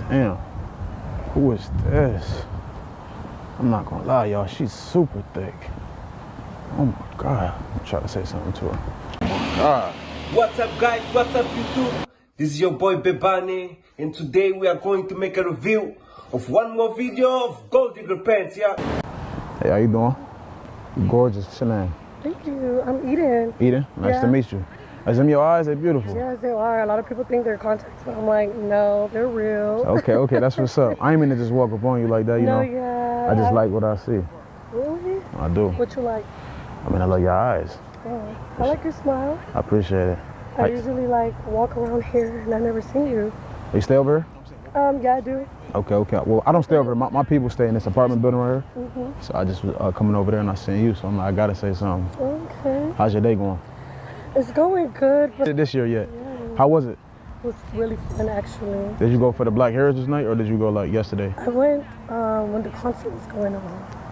Damn. Who is this? I'm not gonna lie, y'all. She's super thick. Oh my God. I'm trying to say something to her. Oh my God. What's up, guys? What's up, YouTube? This is your boy Bebane, and today we are going to make a review of one more video of Gold Digger Pants, yeah? Hey, how you doing? You gorgeous. What's your name? Thank you. I'm Eden. Eden? Nice to meet you. Is them your eyes? They're beautiful. Yes, they are. A lot of people think they're contacts, but I'm like, no, they're real. Okay, that's what's up. I ain't mean to just walk up on you like that, you know? Yeah. I just like what I see. Really? I do. What you like? I mean, I love your eyes. Oh, I like your smile. I appreciate it. I usually like walk around here and I never seen you. You stay over here? Yeah, I do. Okay. Well, I don't stay over here. My people stay in this apartment building right here. So I just was coming over there and I seen you, so I'm like, I gotta say something. Okay. How's your day going? It's going good, but This year yet? yeah, How was it? it was really fun actually. Did you go for the Black Heritage Night or did you go like yesterday? I went when the concert was going on.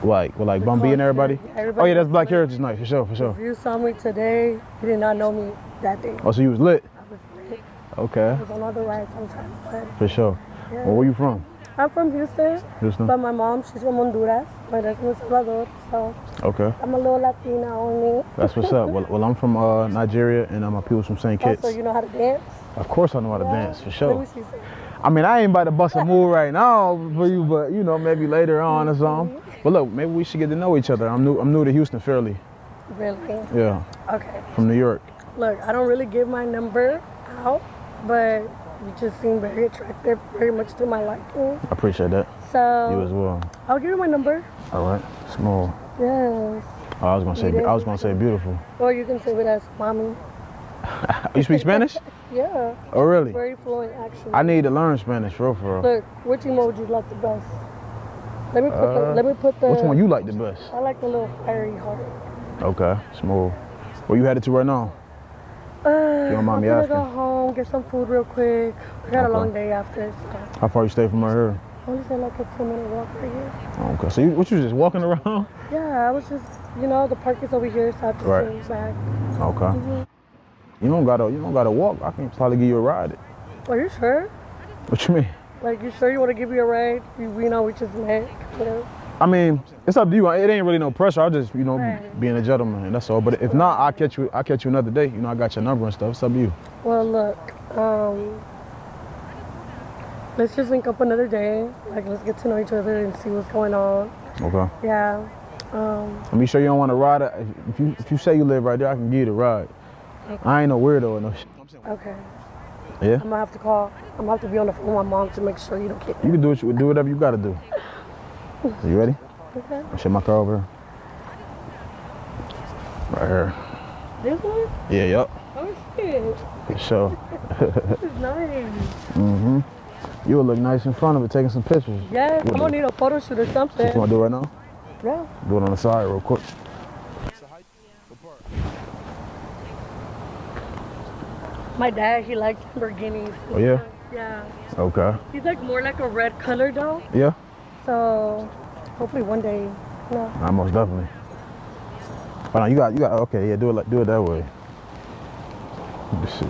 Like Bun B and everybody? Yeah, everybody. Oh yeah, that's Black Heritage Night for sure. If you saw me today, you did not know me that day. Oh, so you was lit? I was lit. Okay. I was on all the rides. I was having fun. For sure. Yeah. Well, where you from? I'm from Houston. Houston? But my mom, she's from Honduras. My dad's from El Salvador, so Okay. I'm a little Latina on me. That's what's up. Well, I'm from Nigeria and my people's from St. Kitts. Also, you know how to dance? Of course I know how to dance, for sure. Let me see something. I mean, I ain't about to bust a move right now for you, but you know, maybe later on or something. But look, maybe we should get to know each other. I'm new to Houston fairly. Really? Yeah. Okay. From New York. Look, I don't really give my number out, but you just seem very attractive, very much to my liking. I appreciate that. So You as well. I'll give you my number. All right. Small. Yes. Oh, I was gonna say beautiful. Or you can save it as mommy. You speak Spanish? Yeah. Oh, really? Very fluent, actually. I need to learn Spanish, for real. Look, which emoji you like the best? Let me put the. Which one you like the best? I like the little fiery heart. Okay, smooth. Where you headed to right now? You don't mind me I'm asking? gonna go home, get some food real quick. I got a long day after, so. How far you stay from right here? I only say like a 2-minute walk right here. Okay, so what you just walking around? Yeah, I was just, the park is over here, so I just came back. Okay. You don't gotta walk. I can probably give you a ride. Are you sure? What you mean? Like, you sure you want to give me a ride? We just met, I mean, it's up to you. It ain't really no pressure. I'll just, being a gentleman, and that's all. But if not, I'll catch you another day. I got your number and stuff. It's up to you. Well, look, let's just link up another day. Like, let's get to know each other and see what's going on. Okay. Yeah. Let me sure you don't want to ride. If you say you live right there, I can give you the ride. Okay. I ain't no weirdo or no shit. Okay. Yeah? I'm gonna have to call. I'm gonna have to be on the phone with my mom to make sure you don't get me. You can do whatever you gotta do. So you ready? Okay. I'll shut my car over here. Right here. This one? Yeah, yup. Oh shit. For sure. This is nice. You will look nice in front of it, taking some pictures. Yes, I'm gonna need a photo shoot or something. What you wanna do right now? Yeah. Do it on the side real quick. My dad, he likes Lamborghinis. Oh yeah? Yeah. Okay. He's like more like a red color though. Yeah? So hopefully one day, Nah, most definitely. Oh no, you got okay, yeah, do it that way. Let me see.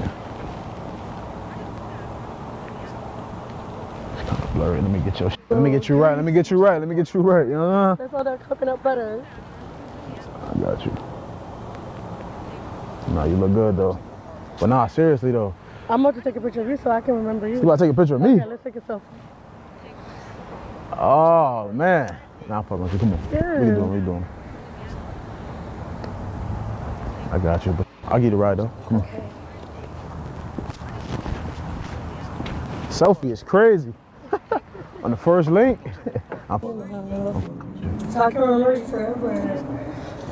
It's kind of blurry. Let me get your Let me get you right. You know? That's all that coconut butter. I got you. Nah, you look good though. But nah, seriously though. I'm about to take a picture of you so I can remember you. You about to take a picture of me? Okay, let's take a selfie. Oh man. Nah, I'm fucking with you. Come on. Yeah. What you doing? I got you, but I'll give you the ride though. Come on. Okay. Selfie is crazy. On the first link. So I can remember you forever.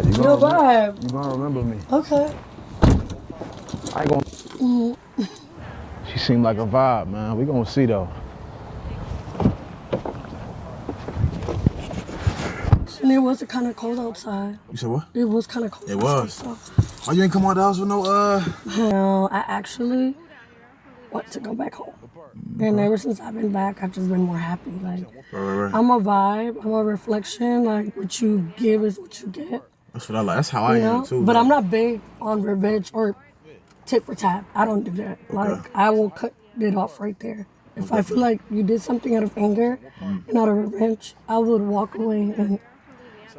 You vibe. You gonna remember me. Okay. I ain't gonna. She seemed like a vibe, man. We gonna see though. And it was kind of cold outside. You said what? It was kind of cold. It was. Outside, so. Oh, you ain't come out the house with no No, I actually want to go back home. And ever since I've been back, I've just been more happy. Like, Right. I'm a vibe, I'm a reflection. Like, what you give is what you get. That's what I like. That's how I am too. But I'm not big on revenge or tit for tat. I don't do that. Like, I will cut it off right there. If I feel like you did something out of anger and out of revenge, I would walk away, and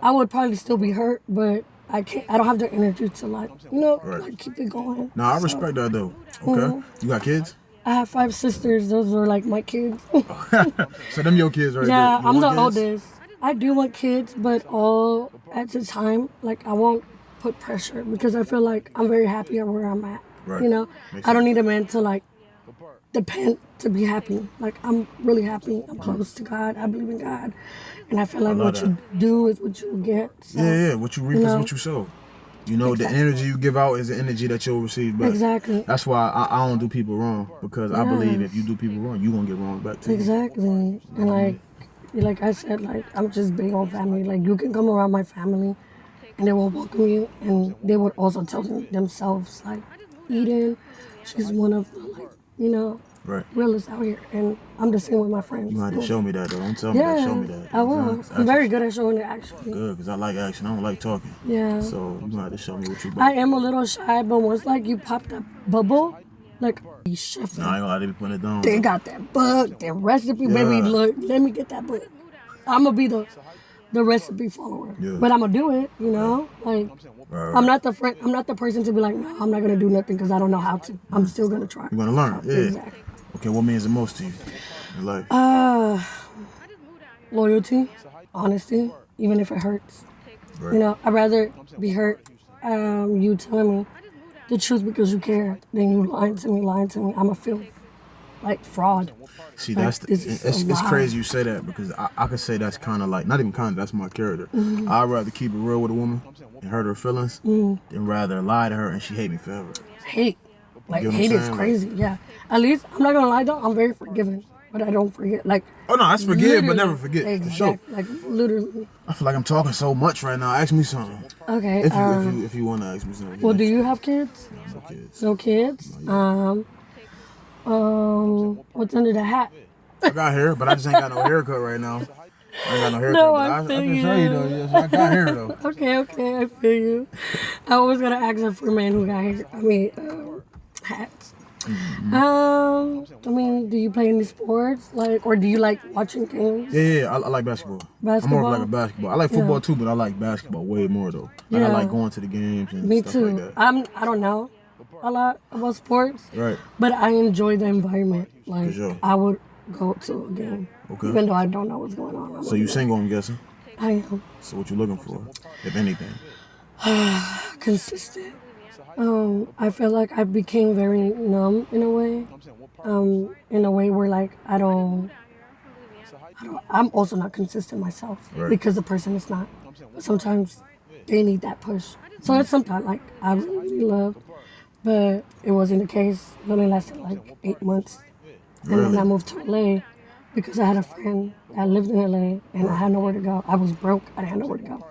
I would probably still be hurt, but I don't have the energy to like keep it going. No, I respect that though. Okay. You got kids? I have 5 sisters. Those are like my kids. So them your kids right Yeah, there. You I'm the want kids? oldest. I do want kids, but all at the time, like I won't put pressure because I feel like I'm very happy at where I'm at. Right. You know, Makes I don't sense. need a man to like depend to be happy. Like I'm really happy. I'm close to God. I believe in God, and I feel like what you do is what you get. So, Yeah. What you reap is what you sow. You know, Exactly. the energy you give out is the energy that you'll receive back. Exactly. That's why I don't do people wrong, because I believe if you do people wrong, you gonna get wrong back too. Exactly. And like I said, like I'm just big on family. Like you can come around my family and they will welcome you, and they would also tell themselves like, Eden, she's one of the Right. realest out here, and I'm the same with my friends. You have to show me that though. Don't tell me that. Show me that. I will. I'm very good at showing it actually. Good, because I like action. I don't like talking. Yeah. So you gonna have to show me what you about. I am a little shy, but once like you pop that bubble, like you shift. No, I ain't gonna lie, they be putting it down. They got that book, that recipe, baby. Look, let me get that book. I'm gonna be the recipe follower, but I'm gonna do it. You know, like I'm not the friend. I'm not the person to be like, no, I'm not gonna do nothing because I don't know how to. I'm still gonna try. You're gonna learn. So, Yeah. Exactly. Okay, what means the most to you in life? Loyalty, honesty, even if it hurts. Right. You know, I'd rather be hurt you telling me the truth because you care than you lying to me. I'm a filth, like fraud. See, Like, it's crazy you say that, because I could say that's kind of like, not even kind of, that's my character. I'd rather keep it real with a woman and hurt her feelings than rather lie to her and she hate me forever. Hate. Like, You know what hate I'm is saying? crazy, yeah. At least, I'm not gonna lie though, I'm very forgiving, but I don't forget. Like, Oh no, I forgive but literally, never forget. For sure. exactly, like, literally. I feel like I'm talking so much right now. Ask me something. Okay, If you want to ask me something. well, do you have kids? No kids. No kids? What's under the hat? I got hair, but I just ain't got no haircut right now. I ain't got no haircut, No, but I I feel can show you though. Yes, I got hair though. Okay, I feel you. I was gonna ask her for a man who got hair. Hats. I mean, do you play any sports? Like, or do you like watching games? Yeah, I like basketball. I'm more of like a basketball. I like football too, but I like basketball way more though. Like, I like going to the games and Me stuff too. like that. I don't know a lot about sports, Right. but I enjoy the environment. Like, sure. I would go to a game, even though I don't know what's going on. So you single, I'm guessing? I am. So what you looking for, if anything? Consistent. I feel like I became very numb in a way where like I'm also not consistent myself because the person is not. But sometimes they need that push. So it's sometimes like I really loved, but it wasn't the case. It only lasted like 8 months. And then I moved to LA because I had a friend that lived in LA and I had nowhere to go. I was broke. I didn't have nowhere to go.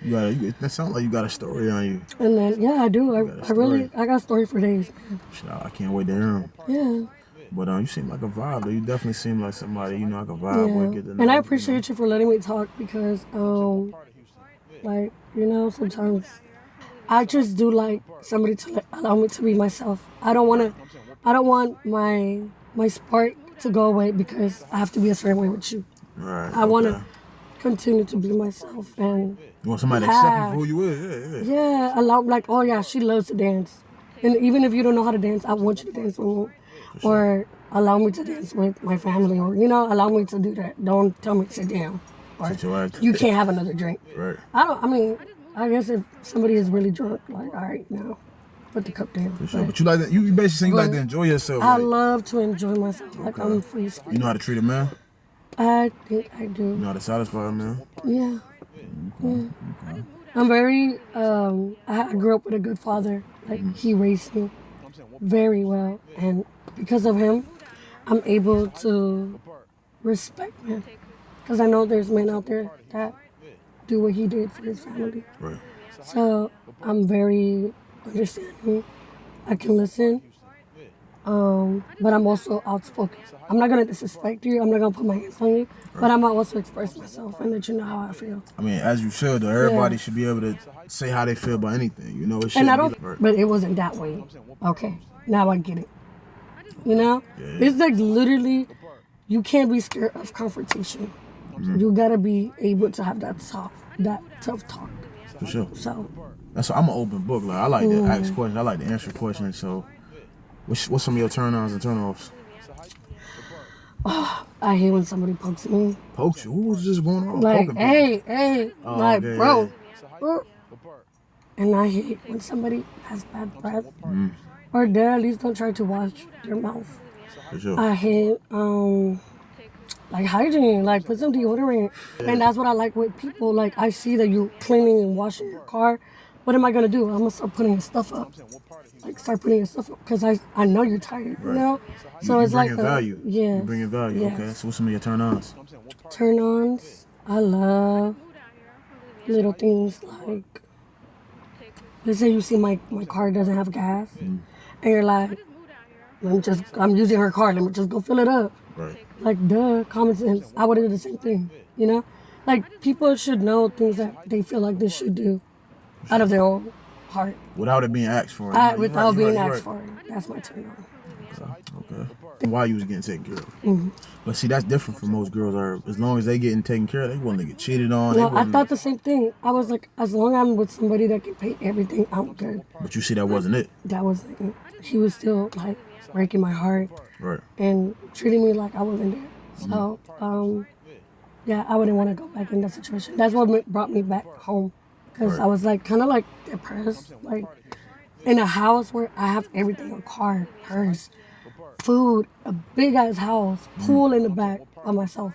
That sounds like you got a story on you. And then, yeah, I do. I got a story for days, man. I can't wait to hear him. Yeah. But you seem like a vibe, though. You definitely seem like somebody, I can vibe with. Get to know And I you, appreciate you for letting me talk because, sometimes I just do like somebody to allow me to be myself. I don't want my spark to go away because I have to be a certain way with you. Right. I want to continue to be myself and you want somebody to accept you for who you is. Yeah. She loves to dance. And even if you don't know how to dance, I want you to dance with me. Or allow me to dance with my family, or allow me to do that. Don't tell me to sit down. Or you can't have another drink. Right. I guess if somebody is really drunk, like, all right, now put the cup down. For sure. But you like that, you basically seem like to enjoy yourself. I love to enjoy myself. Like I'm free spirit. You know how to treat a man? I think I do. You know how to satisfy a man? Yeah. Okay. I'm very, I grew up with a good father. Like, he raised me very well. And because of him, I'm able to respect men. Because I know there's men out there that do what he did for his family. Right. So I'm very understanding. I can listen. But I'm also outspoken. I'm not going to disrespect you. I'm not going to put my hands on you. Right. But I'm going to also express myself and let you know how I feel. I mean, as you should, though. Everybody should be able to say how they feel about anything. It and I don't, but it wasn't that way. Okay. Now I get it. You know, Yeah. it's like literally, you can't be scared of confrontation. You gotta be able to have that tough talk. For sure. So That's I'm an open book. Like I like to ask questions. I like to answer questions. So, what's some of your turn-ons and turn-offs? I hate when somebody pokes me. Pokes you? Who was just going on Like, poking hey, Oh, like, okay, bro. And I hate when somebody has bad breath. Or they at least don't try to wash their mouth. For sure. I hate like hygiene, like put some deodorant. And that's what I like with people. Like I see that you cleaning and washing your car. What am I gonna do? I'm gonna start putting your stuff up. Like start putting your stuff up because I know you're tired, you know? So you it's like value. Yeah. You bringing value. Yes. Okay. So what's some of your turn-ons? Turn-ons, I love little things like, let's say you see my car doesn't have gas, and you're like, I'm using her car, let me just go fill it up. Right. Like, duh, common sense. I would do the same thing, you know? Like, people should know things that they feel like they should do out of their own heart. Without it being asked for. Without being asked for it. That's my turn-on. Okay. Why you was getting taken care of. But see, that's different for most girls. Are as long as they getting taken care of, they willing to get cheated on. No, I thought the same thing. I was like, as long as I'm with somebody that can pay everything, I'm good. But you see, that wasn't it. That wasn't it. He was still like breaking my heart. Right. And treating me like I wasn't there. So, yeah, I wouldn't want to go back in that situation. That's what brought me back home. Because I was like, kind of like depressed. Like, in a house where I have everything, a car, purse, food, a big ass house, pool in the back by myself.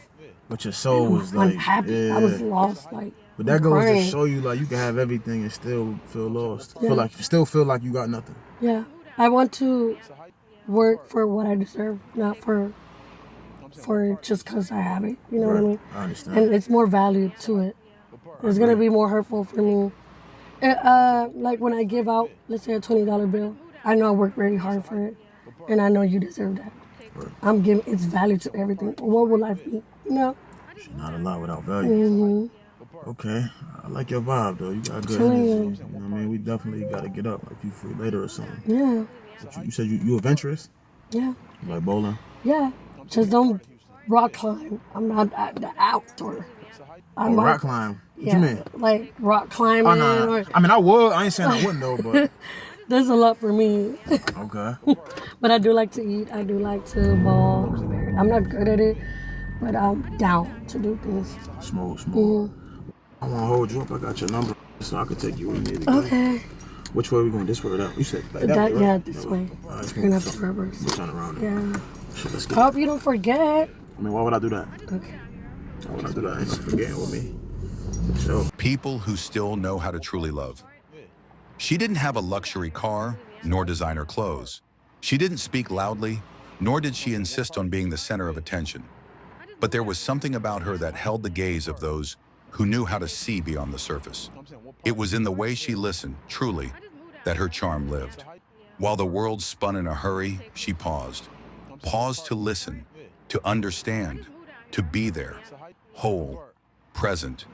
But your soul was like, unhappy. yeah. I was lost. Like, but that goes crying. to show you, like, you can have everything and still feel lost. Yeah. Feel like you got nothing. Yeah, I want to work for what I deserve, not for just because I have it. You know what I mean? I understand. And it's more value to it. It's gonna be more hurtful for me. Like when I give out, let's say a $20 bill, I know I worked very hard for it, and I know you deserve that. Right. I'm giving its value to everything. What will life be? You know? Should not allow without value. Okay, I like your vibe though. You got good energy. You know what I mean? We definitely got to get up like you free later or something. Yeah. But you said you adventurous? Yeah. You like bowling? Yeah. Just don't rock climb. I'm not the outdoor. I'm rock climb? What you mean? Like rock climbing. Oh, no. I mean, I would. I ain't saying I wouldn't though, but. There's a lot for me. Okay. But I do like to eat. I do like to bowl. I'm not good at it, but I'm down to do things. Smooth. I want to hold you up. I got your number, so I can take you where you need to go. Okay. Which way we going? This way or that? You said that way, right? Yeah, this way. All right, We're gonna have to reverse. We'll turn around. Yeah. Shit, let's get I hope you don't forget. I mean, why would I do that? Okay. Why would I do that? Ain't forgetting with me. Sure. People who still know how to truly love. She didn't have a luxury car, nor designer clothes. She didn't speak loudly, nor did she insist on being the center of attention. But there was something about her that held the gaze of those who knew how to see beyond the surface. It was in the way she listened, truly, that her charm lived. While the world spun in a hurry, she paused. Paused to listen, to understand, to be there, whole, present.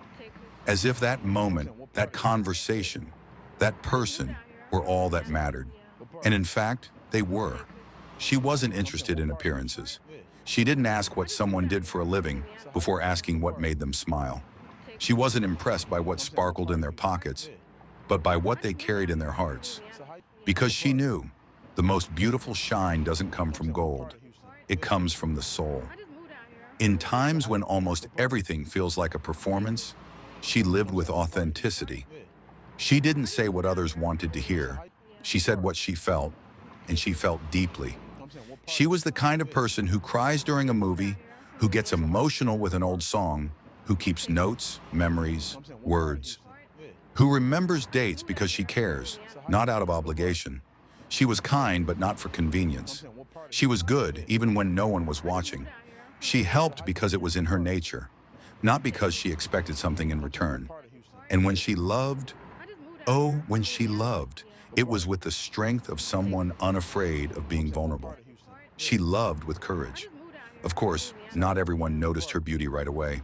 As if that moment, that conversation, that person were all that mattered. And in fact, they were. She wasn't interested in appearances. She didn't ask what someone did for a living before asking what made them smile. She wasn't impressed by what sparkled in their pockets, but by what they carried in their hearts. Because she knew the most beautiful shine doesn't come from gold. It comes from the soul. In times when almost everything feels like a performance, she lived with authenticity. She didn't say what others wanted to hear. She said what she felt, and she felt deeply. She was the kind of person who cries during a movie, who gets emotional with an old song, who keeps notes, memories, words, who remembers dates because she cares, not out of obligation. She was kind, but not for convenience. She was good, even when no one was watching. She helped because it was in her nature, not because she expected something in return. And when she loved, oh, when she loved, it was with the strength of someone unafraid of being vulnerable. She loved with courage. Of course, not everyone noticed her beauty right away.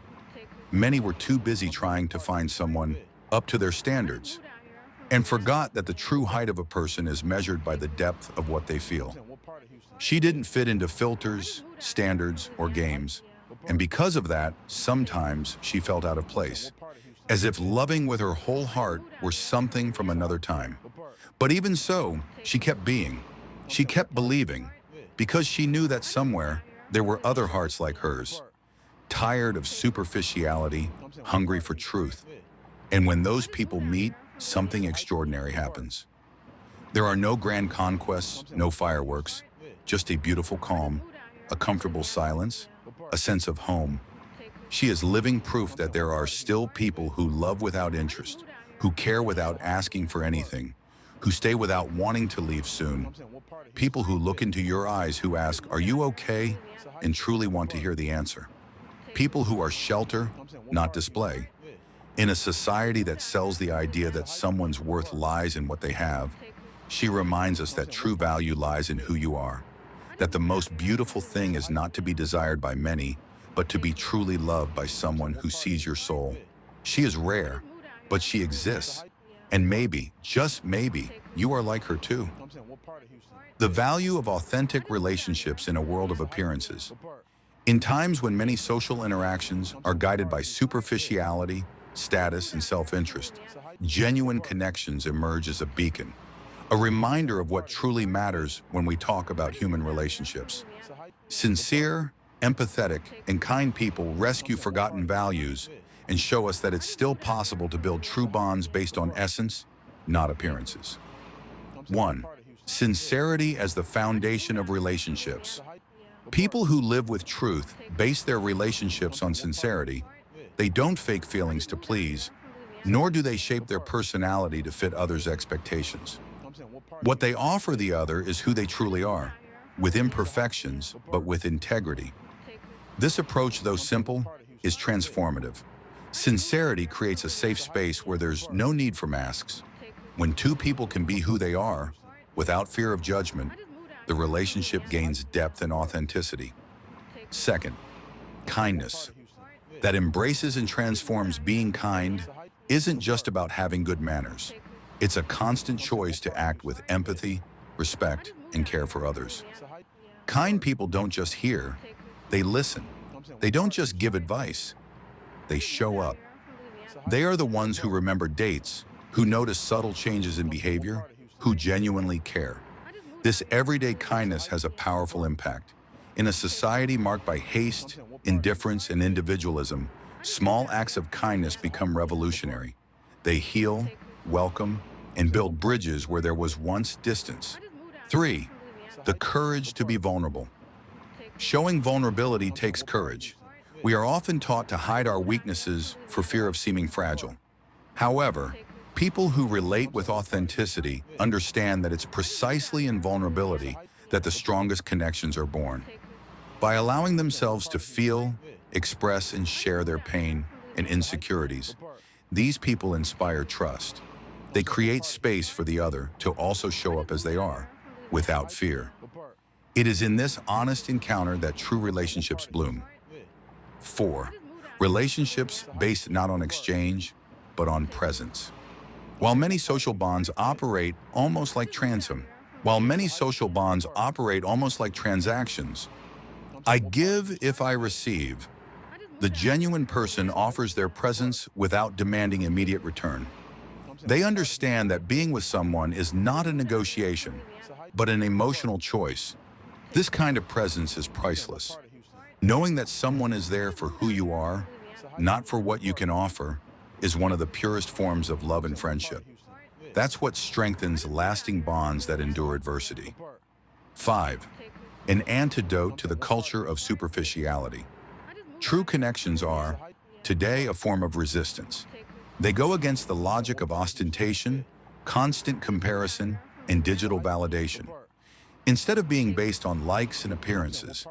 Many were too busy trying to find someone up to their standards and forgot that the true height of a person is measured by the depth of what they feel. She didn't fit into filters, standards, or games. And because of that, sometimes she felt out of place, as if loving with her whole heart were something from another time. But even so, she kept being. She kept believing, because she knew that somewhere there were other hearts like hers, tired of superficiality, hungry for truth. And when those people meet, something extraordinary happens. There are no grand conquests, no fireworks, just a beautiful calm, a comfortable silence, a sense of home. She is living proof that there are still people who love without interest, who care without asking for anything, who stay without wanting to leave soon. People who look into your eyes, who ask, "Are you okay?" and truly want to hear the answer. People who are shelter, not display. In a society that sells the idea that someone's worth lies in what they have, she reminds us that true value lies in who you are, that the most beautiful thing is not to be desired by many, but to be truly loved by someone who sees your soul. She is rare, but she exists. And maybe, just maybe, you are like her too. The value of authentic relationships in a world of appearances. In times when many social interactions are guided by superficiality, status, and self-interest, genuine connections emerge as a beacon, a reminder of what truly matters when we talk about human relationships. Sincere, empathetic, and kind people rescue forgotten values and show us that it's still possible to build true bonds based on essence, not appearances. 1. Sincerity as the foundation of relationships. People who live with truth base their relationships on sincerity. They don't fake feelings to please, nor do they shape their personality to fit others' expectations. What they offer the other is who they truly are, with imperfections, but with integrity. This approach, though simple, is transformative. Sincerity creates a safe space where there's no need for masks. When two people can be who they are, without fear of judgment, the relationship gains depth and authenticity. 2. Kindness. That embraces and transforms. Being kind isn't just about having good manners. It's a constant choice to act with empathy, respect, and care for others. Kind people don't just hear, they listen. They don't just give advice, they show up. They are the ones who remember dates, who notice subtle changes in behavior, who genuinely care. This everyday kindness has a powerful impact. In a society marked by haste, indifference, and individualism, small acts of kindness become revolutionary. They heal, welcome, and build bridges where there was once distance. 3. The courage to be vulnerable. Showing vulnerability takes courage. We are often taught to hide our weaknesses for fear of seeming fragile. However, people who relate with authenticity understand that it's precisely in vulnerability that the strongest connections are born. By allowing themselves to feel, express, and share their pain and insecurities, these people inspire trust. They create space for the other to also show up as they are, without fear. It is in this honest encounter that true relationships bloom. 4. Relationships based not on exchange, but on presence. While many social bonds operate almost like transactions, I give if I receive. The genuine person offers their presence without demanding immediate return. They understand that being with someone is not a negotiation, but an emotional choice. This kind of presence is priceless. Knowing that someone is there for who you are, not for what you can offer, is one of the purest forms of love and friendship. That's what strengthens lasting bonds that endure adversity. 5. An antidote to the culture of superficiality. True connections are, today, a form of resistance. They go against the logic of ostentation, constant comparison, and digital validation. Instead of being based on likes and appearances,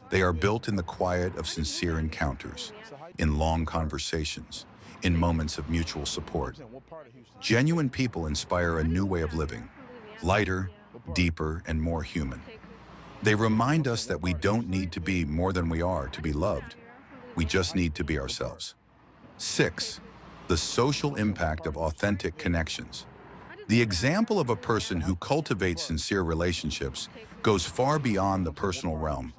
they are built in the quiet of sincere encounters, in long conversations, in moments of mutual support. Genuine people inspire a new way of living, lighter, deeper, and more human. They remind us that we don't need to be more than we are to be loved. We just need to be ourselves. 6. The social impact of authentic connections. The example of a person who cultivates sincere relationships goes far beyond the personal realm.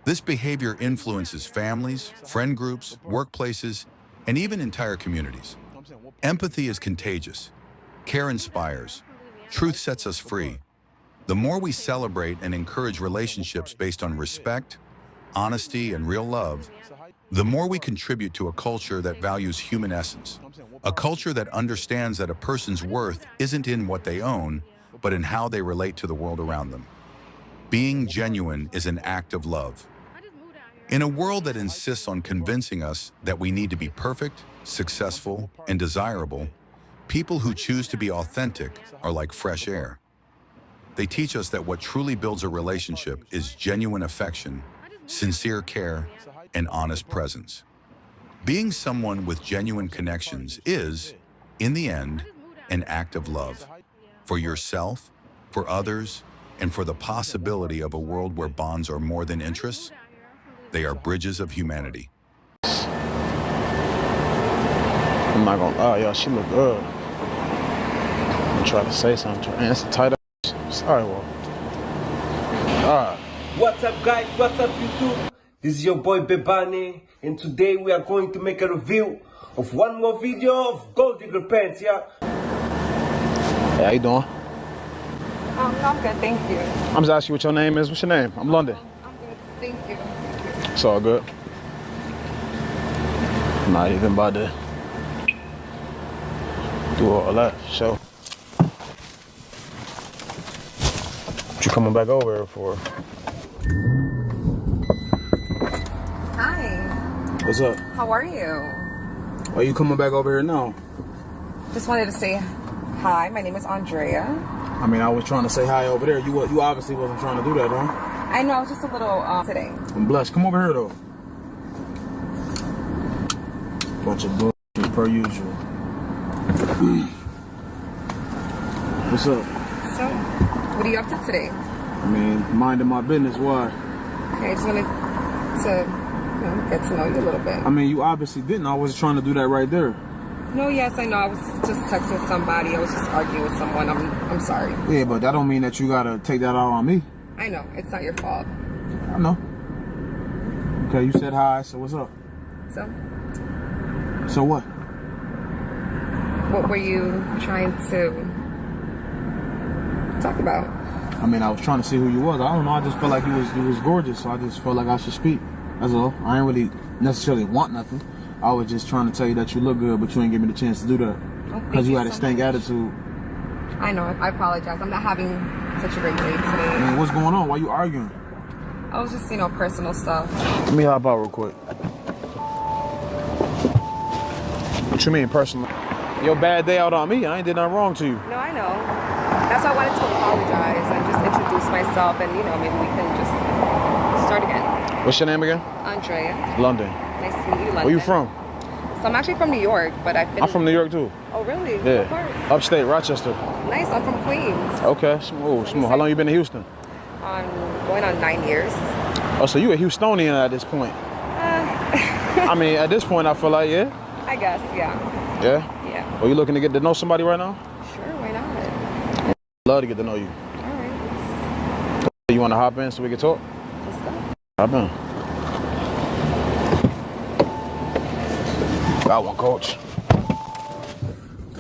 This behavior influences families, friend groups, workplaces, and even entire communities. Empathy is contagious. Care inspires. Truth sets us free. The more we celebrate and encourage relationships based on respect, honesty, and real love, the more we contribute to a culture that values human essence, a culture that understands that a person's worth isn't in what they own, but in how they relate to the world around them. Being genuine is an act of love. In a world that insists on convincing us that we need to be perfect, successful, and desirable, people who choose to be authentic are like fresh air. They teach us that what truly builds a relationship is genuine affection, sincere care, and honest presence. Being someone with genuine connections is, in the end, an act of love. For yourself, for others, and for the possibility of a world where bonds are more than interests. They are bridges of humanity. I'm not gonna lie, y'all, she look good. I'm trying to say something to her. And it's a tight ass. Sorry, well. God. What's up guys, what's up YouTube? This is your boy Bebane, and today we are going to make a review of one more video of Gold Digger Pants, yeah? Hey, how you doing? I'm good, thank you. I'm just asking you what your name is. What's your name? I'm London. I'm good, thank you. It's all good. I'm not even about to do all that, so. What you coming back over here for? Hi, What's up? how are you? Why you coming back over here now? Just wanted to say hi, my name is Andrea. I mean, I was trying to say hi over there. You obviously wasn't trying to do that, huh? I know, I was just a little today. I'm blessed. Come over here, though. Bunch of bullshit per usual. What's up? So, what are you up to today? I mean, minding my business. Why? Okay, I just wanted to get to know you a little bit. I mean, you obviously didn't. I was trying to do that right there. No, yes, I know. I was just texting somebody. I was just arguing with someone. I'm sorry. Yeah, but that don't mean that you gotta take that out on me. I know, it's not your fault. I know. Okay, you said hi, so what's up? So, So what? what were you trying to talk about? I mean, I was trying to see who you was. I don't know. I just felt like you was gorgeous, so I just felt like I should speak. That's all. I ain't really necessarily want nothing. I was just trying to tell you that you look good, but you ain't give me the chance to do that. Because you had a stink attitude. I know, I apologize. I'm not having such a great day today. I mean, what's going on? Why you arguing? I was just, personal stuff. Let me hop out real quick. What you mean, personal? Your bad day out on me. I ain't did nothing wrong to you. No, I know. That's why I wanted to apologize and just introduce myself and, maybe we can just start again. What's your name again? Andrea. London. Nice to meet you, London. Where you from? So I'm actually from New York, but I've been... I'm from New York, too. Oh, really? Yeah. What part? Upstate, Rochester. Nice, I'm from Queens. Okay, smooth, smooth. How long you been in Houston? Going on 9 years. Oh, so you a Houstonian at this point? I mean, at this point, I feel like, yeah? I guess, yeah. Yeah? Yeah. Are you looking to get to know somebody right now? Sure, why not? Love to get to know you. All right, You want to hop in so we can talk? let's go. Hop in. Got one, coach.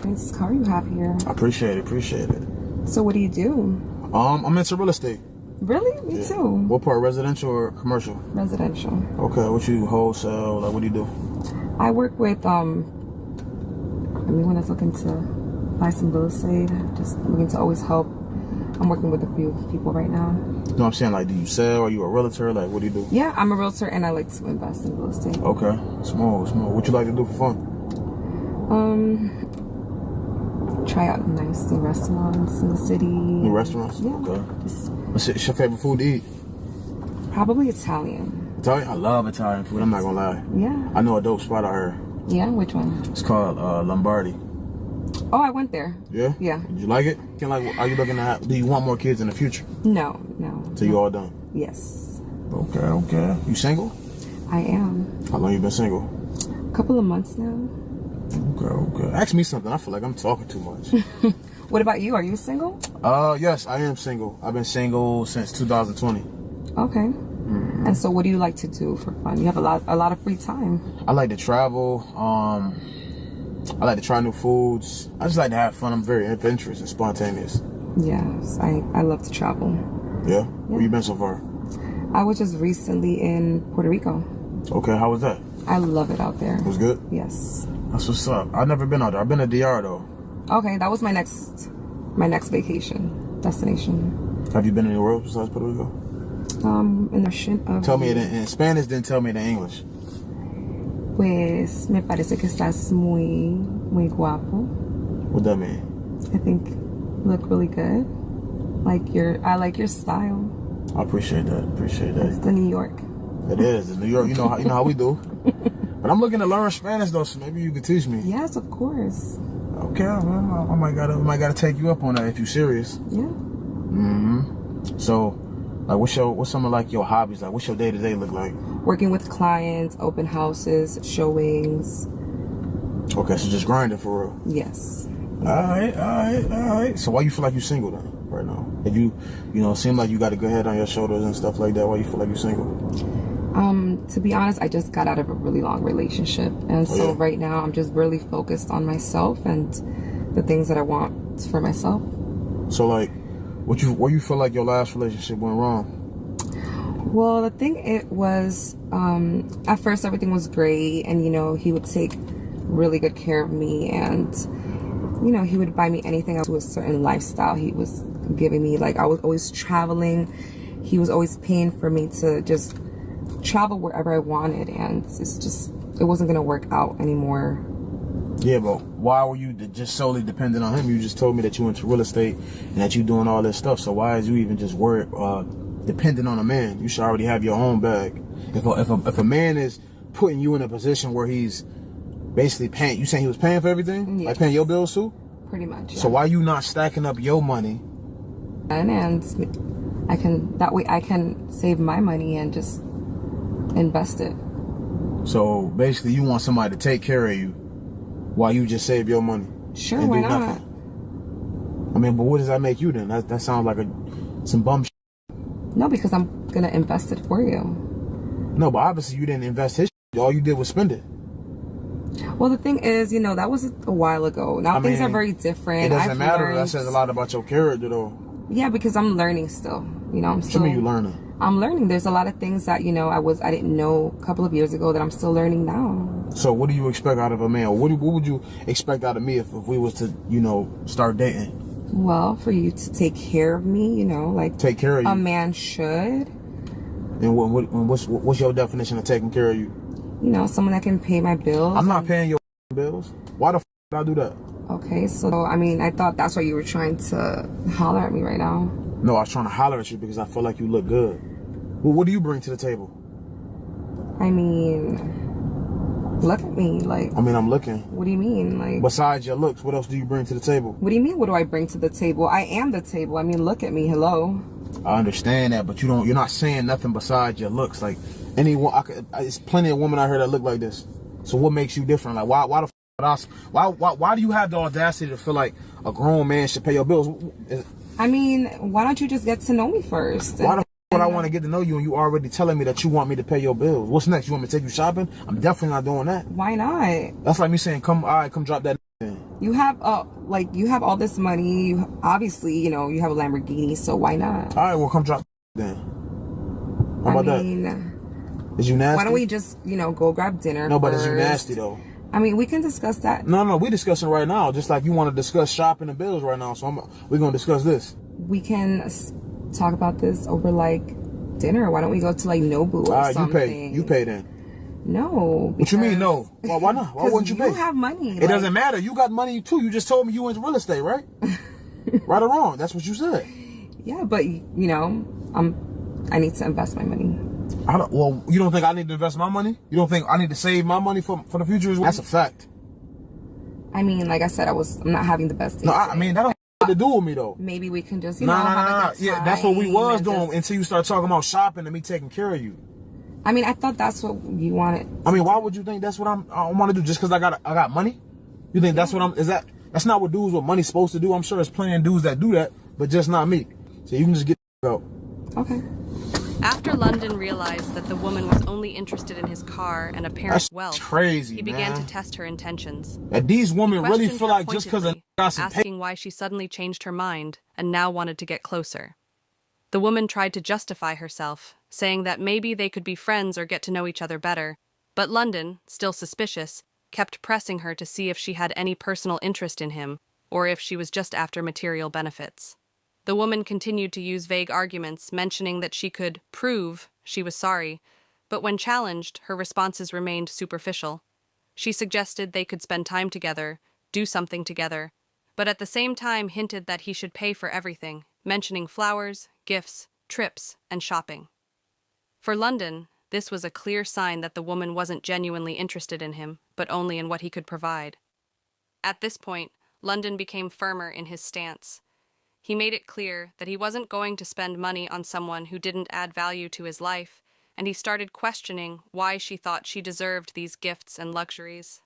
Nice car you have here. I appreciate it, So what do you do? I'm into real estate. Really? Me too. What part, residential or commercial? Residential. Okay, what you wholesale, like what do you do? I work with anyone that's looking to buy some real estate, just looking to always help. I'm working with a few people right now. You know what I'm saying? Like, do you sell? Are you a realtor? Like, what do you do? Yeah, I'm a realtor and I like to invest in real estate. Okay, small. What you like to do for fun? Try out nice new restaurants in the city. New restaurants? Yeah. Okay. Just What's your favorite food to eat? probably Italian. Italian? I love Italian food, I'm not gonna lie. Yeah. I know a dope spot out here. Yeah, which one? It's called Lombardi. Oh, I went there. Yeah? Yeah. Did you like it? Are you looking to do you want more kids in the future? No. So you all done? Yes. Okay. You single? I am. How long you been single? A couple of months now. Okay. Ask me something. I feel like I'm talking too much. What about you? Are you single? Yes, I am single. I've been single since 2020. Okay. And so what do you like to do for fun? You have a lot of free time. I like to travel. I like to try new foods. I just like to have fun. I'm very adventurous and spontaneous. Yes, I love to travel. Yeah? Where you been so far? I was just recently in Puerto Rico. Okay, how was that? I love it out there. It was good? Yes. That's what's up. I've never been out there. I've been to DR though. Okay, that was my next vacation destination. Have you been anywhere else besides Puerto Rico? In the ocean of... Tell me it in Spanish, then tell me it in English. Pues me parece que estás muy guapo. What that mean? I think you look really good. I like your style. I appreciate that. It's the New York. It is. It's New York. You know how we do. But I'm looking to learn Spanish though, so maybe you could teach me. Yes, of course. Okay, well, I might gotta take you up on that if you're serious. Yeah. So, like, what's some of like your hobbies? Like, what's your day-to-day look like? Working with clients, open houses, showings. Okay, so just grinding for real. Yes. All right. So why you feel like you're single then, right now? If you seem like you got a good head on your shoulders and stuff like that, why you feel like you're single? To be honest, I just got out of a really long relationship, and so right now I'm just really focused on myself and the things that I want for myself. So like, where you feel like your last relationship went wrong? Well, the thing it was, at first everything was great, and he would take really good care of me, and he would buy me anything to a certain lifestyle he was giving me. Like, I was always traveling. He was always paying for me to just travel wherever I wanted, and it wasn't gonna work out anymore. Yeah, but why were you just solely dependent on him? You just told me that you went to real estate and that you doing all this stuff. So why is you even just worried, dependent on a man? You should already have your own bag. If a man is putting you in a position where he's basically paying, you saying he was paying for everything, yes. Like paying your bills too? Pretty much. Yeah. So why you not stacking up your money? And that way I can save my money and just invest it. So basically you want somebody to take care of you while you just save your money. Sure, and why do not? Nothing. I mean, but what does that make you then? That sounds like some bum shit. No, because I'm gonna invest it for you. No, but obviously you didn't invest his shit. All you did was spend it. Well, the thing is, that was a while ago. Now things are very different. It doesn't matter. That says a lot about your character though. Yeah, because I'm learning still. I'm still. What you mean you learning? I'm learning. There's a lot of things that I didn't know a couple of years ago that I'm still learning now. So what do you expect out of a man? What would you expect out of me if we was to start dating? Well, for you to take care of me, like take care of you. A man should. And what's your definition of taking care of you? Someone that can pay my bills. I'm not paying your bills. Why the did I do that? Okay, so I thought that's why you were trying to holler at me right now. No, I was trying to holler at you because I feel like you look good. Well, what do you bring to the table? Look at me, like. I'm looking. What do you mean, like? Besides your looks, what else do you bring to the table? What do you mean? What do I bring to the table? I am the table. Look at me. Hello. I understand that, but you're not saying nothing besides your looks. Like anyone, it's plenty of women out here that look like this. So what makes you different? Like why do you have the audacity to feel like a grown man should pay your bills? Why don't you just get to know me first? Why the would I want to get to know you and you already telling me that you want me to pay your bills? What's next? You want me to take you shopping? I'm definitely not doing that. Why not? That's like me saying, come drop that in. You have all this money. You obviously, you have a Lamborghini, so why not? All right, well, come drop then. How about that? Is you nasty? Why don't we just, go grab dinner? No, but is you nasty though? We can discuss that. No, we discussing right now. Just like you want to discuss shopping and bills right now, so we're gonna discuss this. We can talk about this over dinner. Why don't we go to Nobu or something? You pay then. No. What you mean no? Why not? Why wouldn't you pay? You have money. It doesn't matter. You got money too. You just told me you into real estate, right? Right or wrong? That's what you said. Yeah, but I need to invest my money. You don't think I need to invest my money? You don't think I need to save my money for the future as well? That's a fact. Like I said, I'm not having the best day. No, that don't have to do with me though. Maybe we can just, have a good time. Yeah, that's what we was doing until you start talking about shopping and me taking care of you. I thought that's what you wanted. Why would you think that's what I want to do just because I got money? You think that's what is that? That's not what dudes with money's supposed to do. I'm sure there's plenty of dudes that do that, but just not me. So you can just get out. Okay. After London realized that the woman was only interested in his car and apparent That's wealth, crazy, he began man. to test her intentions. That these women He really questioned feel her like just because pointedly, I got some pay. asking why she suddenly changed her mind and now wanted to get closer. The woman tried to justify herself, saying that maybe they could be friends or get to know each other better. But London, still suspicious, kept pressing her to see if she had any personal interest in him, or if she was just after material benefits. The woman continued to use vague arguments, mentioning that she could prove she was sorry, but when challenged, her responses remained superficial. She suggested they could spend time together, do something together, but at the same time hinted that he should pay for everything, mentioning flowers, gifts, trips, and shopping. For London, this was a clear sign that the woman wasn't genuinely interested in him, but only in what he could provide. At this point, London became firmer in his stance. He made it clear that he wasn't going to spend money on someone who didn't add value to his life, and he started questioning why she thought she deserved these gifts and luxuries.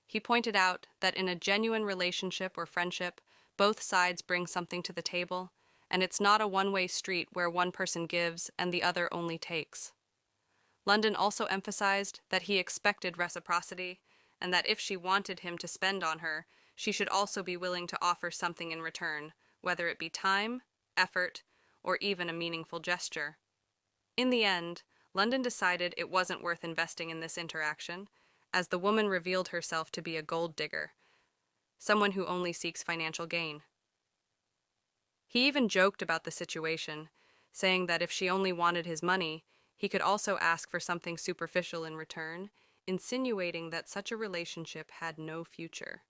He pointed out that in a genuine relationship or friendship, both sides bring something to the table, and it's not a one-way street where one person gives and the other only takes. London also emphasized that he expected reciprocity, and that if she wanted him to spend on her, she should also be willing to offer something in return, whether it be time, effort, or even a meaningful gesture. In the end, London decided it wasn't worth investing in this interaction, as the woman revealed herself to be a gold digger, someone who only seeks financial gain. He even joked about the situation, saying that if she only wanted his money, he could also ask for something superficial in return, insinuating that such a relationship had no future.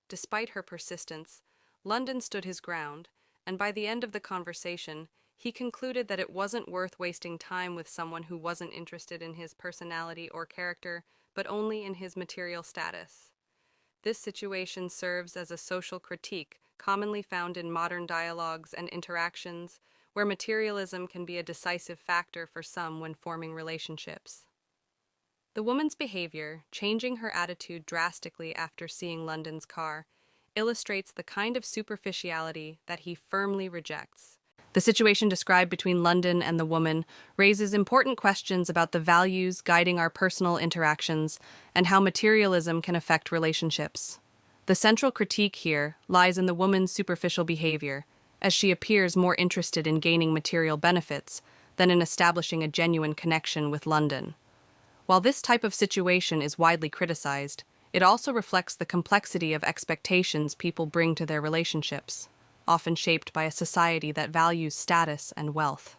Despite her persistence, London stood his ground, and by the end of the conversation, he concluded that it wasn't worth wasting time with someone who wasn't interested in his personality or character, but only in his material status. This situation serves as a social critique commonly found in modern dialogues and interactions, where materialism can be a decisive factor for some when forming relationships. The woman's behavior, changing her attitude drastically after seeing London's car, illustrates the kind of superficiality that he firmly rejects. The situation described between London and the woman raises important questions about the values guiding our personal interactions and how materialism can affect relationships. The central critique here lies in the woman's superficial behavior, as she appears more interested in gaining material benefits than in establishing a genuine connection with London. While this type of situation is widely criticized, it also reflects the complexity of expectations people bring to their relationships, often shaped by a society that values status and wealth.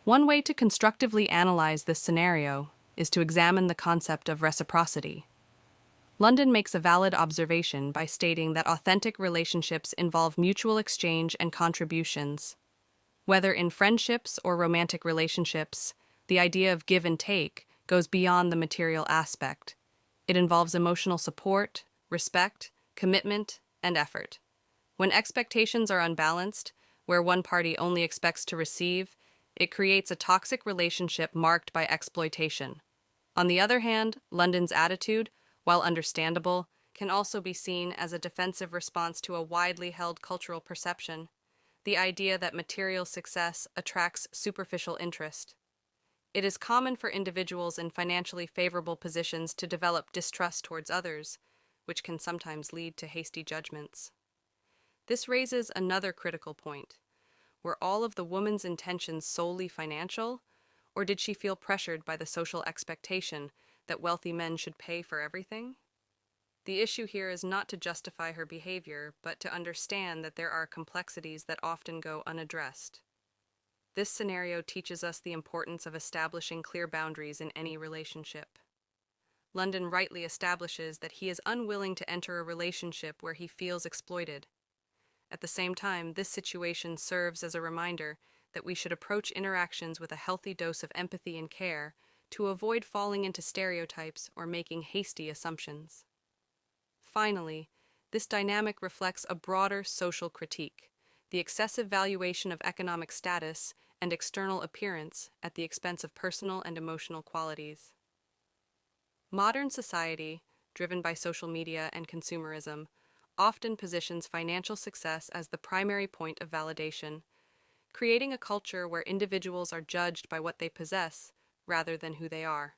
One way to constructively analyze this scenario is to examine the concept of reciprocity. London makes a valid observation by stating that authentic relationships involve mutual exchange and contributions. Whether in friendships or romantic relationships, the idea of give and take goes beyond the material aspect. It involves emotional support, respect, commitment, and effort. When expectations are unbalanced, where one party only expects to receive, it creates a toxic relationship marked by exploitation. On the other hand, London's attitude, while understandable, can also be seen as a defensive response to a widely held cultural perception, the idea that material success attracts superficial interest. It is common for individuals in financially favorable positions to develop distrust towards others, which can sometimes lead to hasty judgments. This raises another critical point. Were all of the woman's intentions solely financial, or did she feel pressured by the social expectation that wealthy men should pay for everything? The issue here is not to justify her behavior, but to understand that there are complexities that often go unaddressed. This scenario teaches us the importance of establishing clear boundaries in any relationship. London rightly establishes that he is unwilling to enter a relationship where he feels exploited. At the same time, this situation serves as a reminder that we should approach interactions with a healthy dose of empathy and care to avoid falling into stereotypes or making hasty assumptions. Finally, this dynamic reflects a broader social critique, the excessive valuation of economic status and external appearance at the expense of personal and emotional qualities. Modern society, driven by social media and consumerism, often positions financial success as the primary point of validation, creating a culture where individuals are judged by what they possess rather than who they are.